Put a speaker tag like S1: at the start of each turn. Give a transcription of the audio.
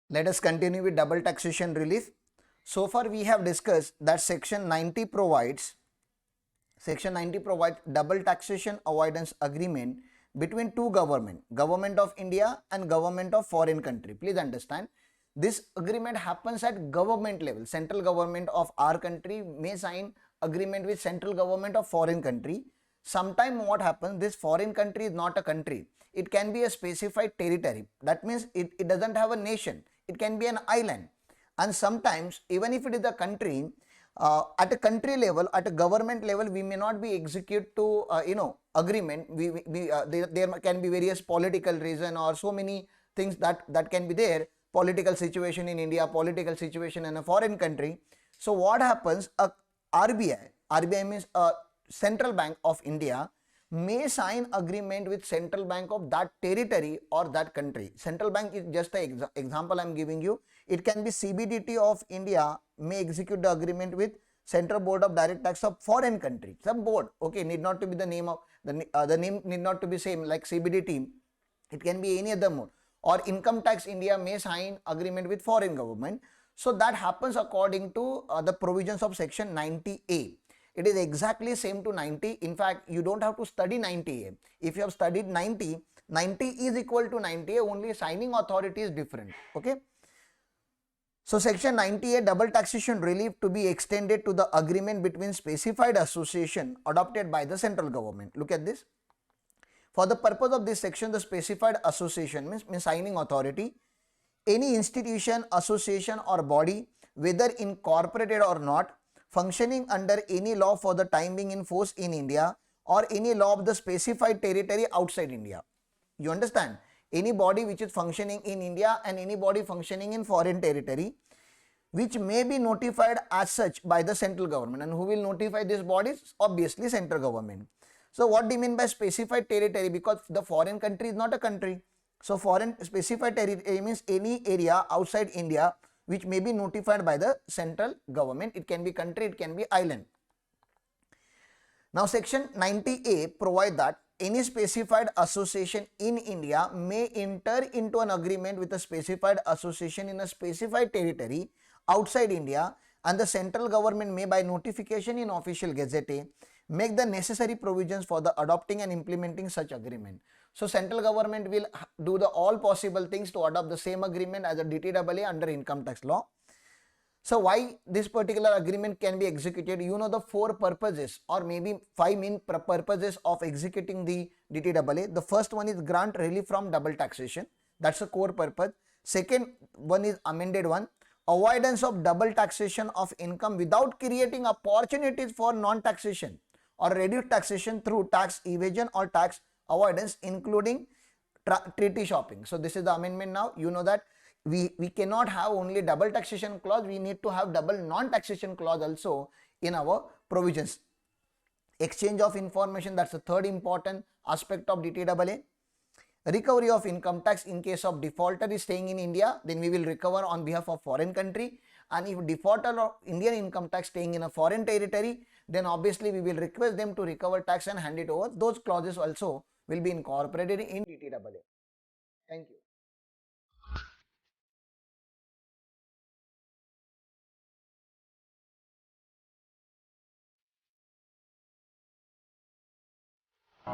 S1: Let us continue with double taxation relief. So far we have discussed that section 90 provides double taxation avoidance agreement between two government of India and government of foreign country. Please understand, this agreement happens at government level. Central government of our country may sign agreement with central government of foreign country. Sometime what happens, this foreign country is not a country. It can be a specified territory. That means it doesn't have a nation. It can be an island. And sometimes even if it is a country, at a country level, at a government level, we may not be execute to agreement. There can be various political reason or so many things that can be there. Political situation in India, political situation in a foreign country. So what happens? RBI means Central Bank of India may sign agreement with Central Bank of that territory or that country. Central Bank is just an example I am giving you. It can be CBDT of India may execute the agreement with Central Board of Direct Tax of foreign country. Some board, okay, need not to be the name of the name need not to be same like CBDT. It can be any other mode. Or Income Tax India may sign agreement with foreign government. So that happens according to the provisions of section 90A. It is exactly same to 90. In fact, you don't have to study 90A. If you have studied 90, 90 is equal to 90A, only signing authority is different. Okay. So section 90A double taxation relief to be extended to the agreement between specified association adopted by the central government. Look at this. For the purpose of this section, the specified association means signing authority. Any institution, association or body, whether incorporated or not, functioning under any law for the time being in force in India or any law of the specified territory outside India. You understand? Any body which is functioning in India and any body functioning in foreign territory, which may be notified as such by the central government. And who will notify these bodies? Obviously central government. So what do you mean by specified territory? Because the foreign country is not a country. So foreign specified territory means any area outside India which may be notified by the central government. It can be country, it can be island. Now section 90A provide that any specified association in India may enter into an agreement with a specified association in a specified territory outside India, and the central government may by notification in official gazette make the necessary provisions for the adopting and implementing such agreement. So central government will do the all possible things to adopt the same agreement as a DTAA under income tax law. So why this particular agreement can be executed? You know the four purposes or maybe five main purposes of executing the DTAA. The first one is grant relief from double taxation. That's a core purpose. Second one is amended one. Avoidance of double taxation of income without creating opportunities for non-taxation or reduced taxation through tax evasion or tax avoidance, including treaty shopping. So this is the amendment now. You know that we cannot have only double taxation clause, we need to have double non-taxation clause also in our provisions. Exchange of information, that's the third important aspect of DTAA. Recovery of income tax in case of defaulter is staying in India, then we will recover on behalf of foreign country. And if defaulter of Indian income tax staying in a foreign territory, then obviously we will request them to recover tax and hand it over. Those clauses also will be incorporated in DTAA. Thank you.